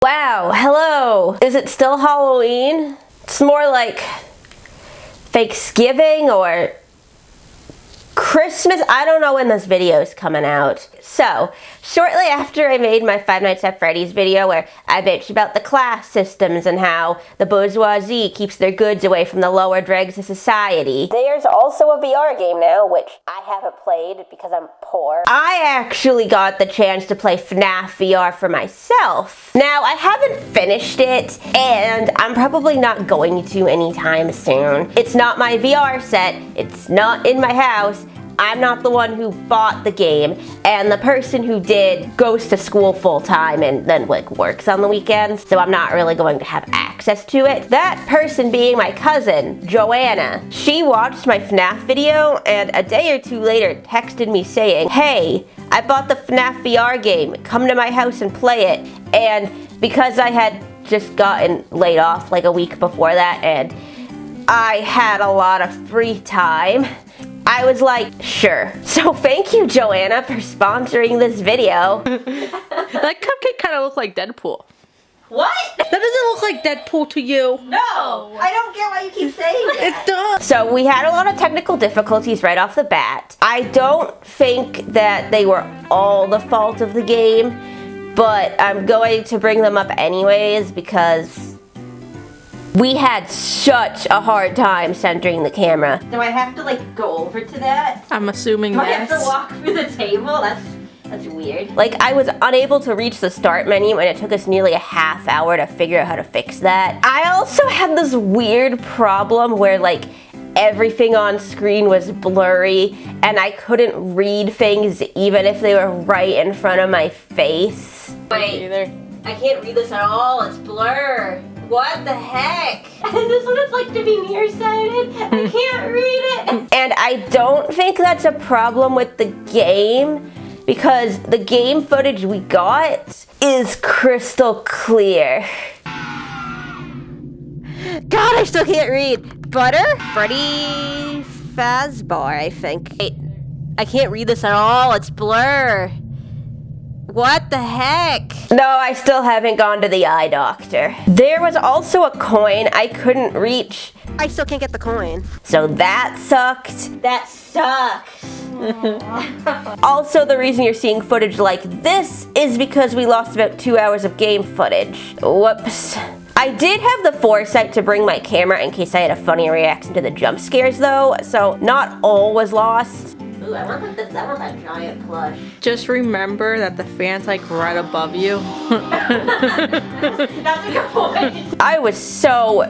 Wow, hello. Is it still Halloween? It's more like Thanksgiving or Christmas. I don't know when this video is coming out. So, shortly after I made my Five Nights at Freddy's video where I bitched about the class systems and how the bourgeoisie keeps their goods away from the lower dregs of society, there's also a VR game now, which I haven't played because I'm poor. I actually got the chance to play FNAF VR for myself. Now, I haven't finished it, and I'm probably not going to anytime soon. It's not my VR set, it's not in my house, I'm not the one who bought the game, and the person who did goes to school full time and then works on the weekends, so I'm not really going to have access to it. That person being my cousin, Joanna. She watched my FNAF video and a day or two later texted me saying, "Hey, I bought the FNAF VR game, come to my house and play it." And because I had just gotten laid off like a week before that and I had a lot of free time, I was like, sure. So thank you, Joanna, for sponsoring this video. That cupcake kind of looked like Deadpool. What? That doesn't look like Deadpool to you. No, I don't get why you keep saying that. It does. So we had a lot of technical difficulties right off the bat. I don't think that they were all the fault of the game, but I'm going to bring them up anyways because we had such a hard time centering the camera. Do I have to go over to that? I'm assuming yes. Do I have to walk through the table? That's weird. I was unable to reach the start menu and it took us nearly a half hour to figure out how to fix that. I also had this weird problem where everything on screen was blurry and I couldn't read things even if they were right in front of my face. Wait, I can't read this at all, it's blur. What the heck? Is this what it's like to be nearsighted? I can't read it. And I don't think that's a problem with the game because the game footage we got is crystal clear. God, I still can't read. Butter? Freddy Fazbear, I think. Wait, I can't read this at all, it's blur. What the heck? No, I still haven't gone to the eye doctor. There was also a coin I couldn't reach. I still can't get the coin. So that sucked. That sucks. Also, the reason you're seeing footage like this is because we lost about 2 hours of game footage. Whoops. I did have the foresight to bring my camera in case I had a funny reaction to the jump scares though, so not all was lost. Ooh, I want that giant plush. Just remember that the fan's right above you. That's a good point. I was so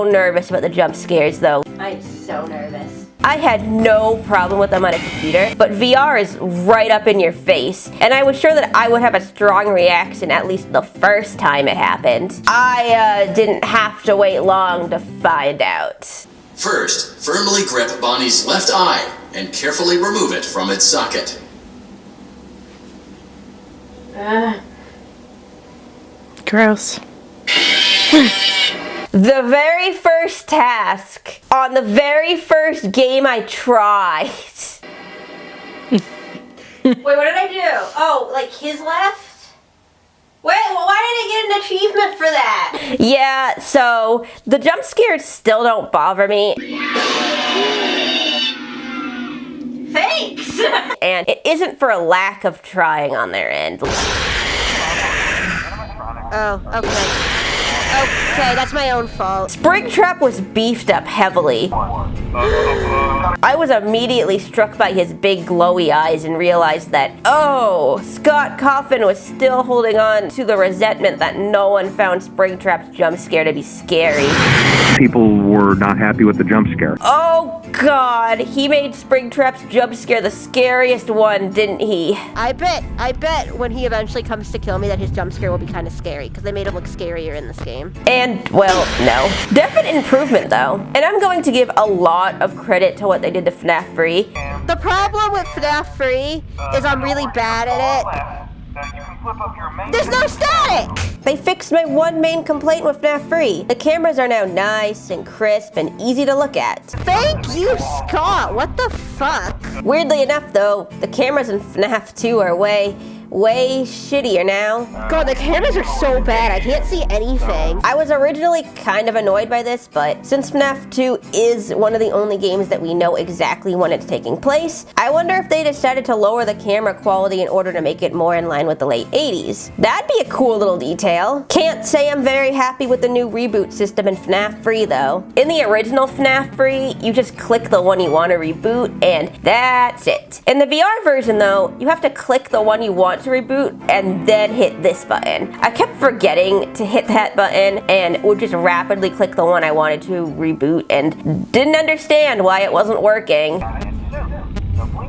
nervous about the jump scares though. I'm so nervous. I had no problem with them on a computer, but VR is right up in your face, and I was sure that I would have a strong reaction at least the first time it happened. I didn't have to wait long to find out. First, firmly grip Bonnie's left eye and carefully remove it from its socket. Gross. The very first task on the very first game I tried. Wait, what did I do? Oh, his left? Wait, well, why did I get an achievement for that? Yeah, so the jump scares still don't bother me. Thanks! And it isn't for a lack of trying on their end. Oh, okay. Okay, that's my own fault. Springtrap was beefed up heavily. I was immediately struck by his big glowy eyes and realized that, oh, Scott Coffin was still holding on to the resentment that no one found Springtrap's jump scare to be scary. People were not happy with the jump scare. Oh God, he made Springtrap's jump scare the scariest one, didn't he? I bet when he eventually comes to kill me that his jump scare will be kind of scary, because they made him look scarier in this game. And, well, no. Definite improvement, though. And I'm going to give a lot of credit to what they did to FNAF Free. The problem with FNAF Free is I'm really bad at it. There's no static! They fixed my one main complaint with FNAF Free. The cameras are now nice and crisp and easy to look at. Thank you, Scott! What the fuck? Weirdly enough, though, the cameras in FNAF 2 are way way shittier now. God, the cameras are so bad, I can't see anything. I was originally kind of annoyed by this, but since FNAF 2 is one of the only games that we know exactly when it's taking place, I wonder if they decided to lower the camera quality in order to make it more in line with the late 80s. That'd be a cool little detail. Can't say I'm very happy with the new reboot system in FNAF 3 though. In the original FNAF 3, you just click the one you want to reboot and that's it. In the VR version though, you have to click the one you want to reboot and then hit this button. I kept forgetting to hit that button and would just rapidly click the one I wanted to reboot and didn't understand why it wasn't working.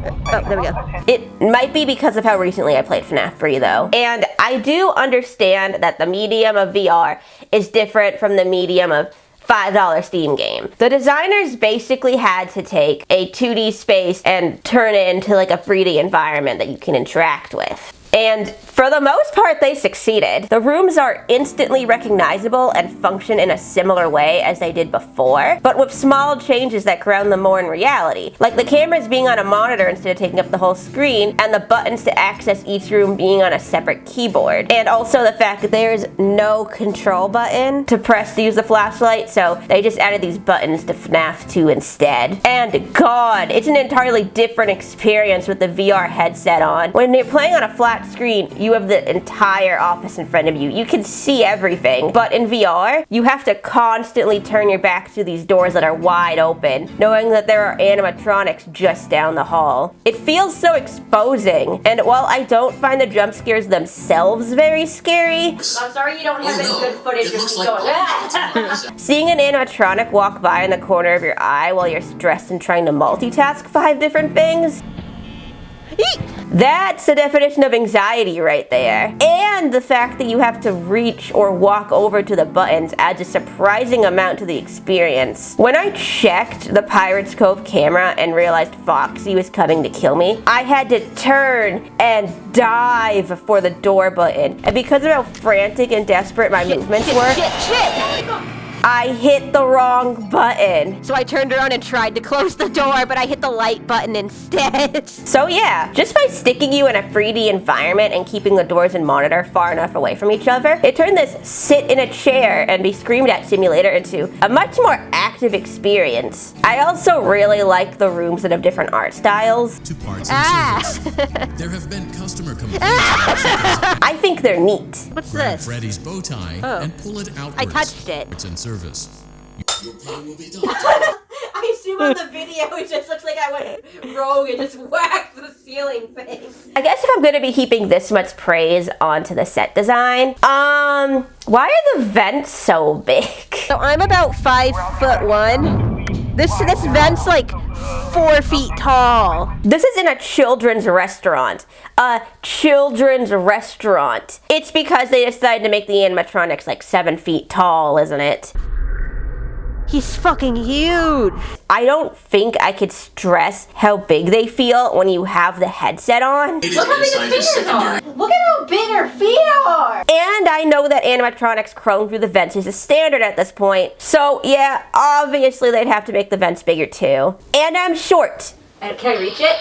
Oh, there we go. It might be because of how recently I played FNAF 3 though. And I do understand that the medium of VR is different from the medium of $5 Steam game. The designers basically had to take a 2D space and turn it into like a 3D environment that you can interact with. And for the most part, they succeeded. The rooms are instantly recognizable and function in a similar way as they did before, but with small changes that ground them more in reality. Like the cameras being on a monitor instead of taking up the whole screen, and the buttons to access each room being on a separate keyboard. And also the fact that there's no control button to press to use the flashlight, so they just added these buttons to FNAF 2 instead. And God, it's an entirely different experience with the VR headset on. When you're playing on a flat screen, you have the entire office in front of you. You can see everything. But in VR, you have to constantly turn your back to these doors that are wide open, knowing that there are animatronics just down the hall. It feels so exposing, and while I don't find the jump scares themselves very scary, I'm sorry you don't have any good footage of me going, seeing an animatronic walk by in the corner of your eye while you're stressed and trying to multitask 5 different things, that's the definition of anxiety right there. And the fact that you have to reach or walk over to the buttons adds a surprising amount to the experience. When I checked the Pirate's Cove camera and realized Foxy was coming to kill me, I had to turn and dive for the door button. And because of how frantic and desperate my movements were, I hit the wrong button. So I turned around and tried to close the door, but I hit the light button instead. So yeah, just by sticking you in a 3D environment and keeping the doors and monitor far enough away from each other, it turned this sit in a chair and be screamed at simulator into a much more active experience. I also really like the rooms that have different art styles. To parts and service. There have been customer complaints. I think they're neat. What's Grab this? Freddy's bow tie and pull it outwards. I touched it. Parts and service. Your plan will be done. I assume on the video it just looks like I went rogue and just whacked the ceiling face. I guess if I'm gonna be heaping this much praise onto the set design, why are the vents so big? So I'm about 5'1". This vent's like 4 feet tall. This is in a children's restaurant. A children's restaurant. It's because they decided to make the animatronics like 7 feet tall, isn't it? He's fucking huge. I don't think I could stress how big they feel when you have the headset on. Look how big his fingers are. Look at how big her feet are. And I know that animatronics chrome through the vents is a standard at this point. So yeah, obviously they'd have to make the vents bigger too. And I'm short. And can I reach it?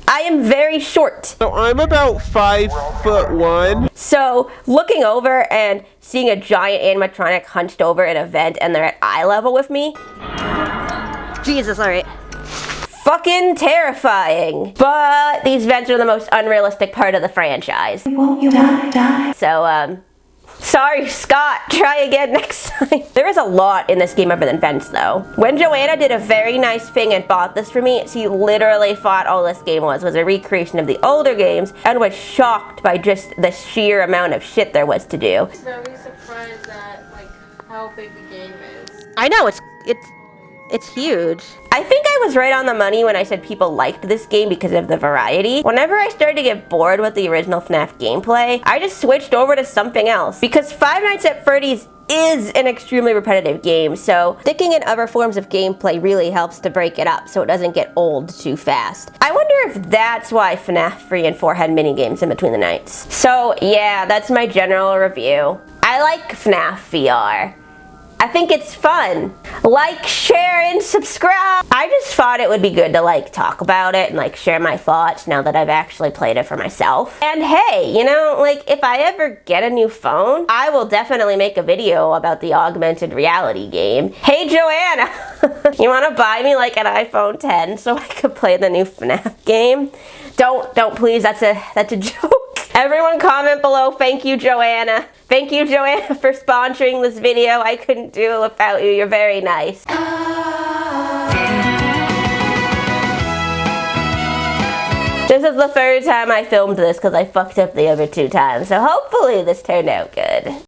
I am very short. So I'm about 5'1". So looking over and seeing a giant animatronic hunched over in a vent and they're at eye level with me. Jesus, alright. Fucking terrifying. But these vents are the most unrealistic part of the franchise. Won't you die? So, sorry, Scott. Try again next time. There is a lot in this game other than vents, though. When Joanna did a very nice thing and bought this for me, she literally thought all this game was a recreation of the older games and was shocked by just the sheer amount of shit there was to do. I'm very surprised at how big the game is. I know, it's huge. I think I was right on the money when I said people liked this game because of the variety. Whenever I started to get bored with the original FNAF gameplay, I just switched over to something else. Because Five Nights at Freddy's is an extremely repetitive game, so sticking in other forms of gameplay really helps to break it up so it doesn't get old too fast. I wonder if that's why FNAF 3 and 4 had mini-games in between the nights. So yeah, that's my general review. I like FNAF VR. I think it's fun. Like, share, and subscribe. I just thought it would be good to like talk about it and like share my thoughts now that I've actually played it for myself. And hey, you know, like if I ever get a new phone, I will definitely make a video about the augmented reality game. Hey Joanna, you wanna buy me like an iPhone 10 so I could play the new FNAF game? Don't please, that's a joke. Everyone comment below, thank you Joanna. Thank you Joanna for sponsoring this video. I couldn't do it without you, you're very nice. This is the third time I filmed this because I fucked up the other 2 times, so hopefully this turned out good.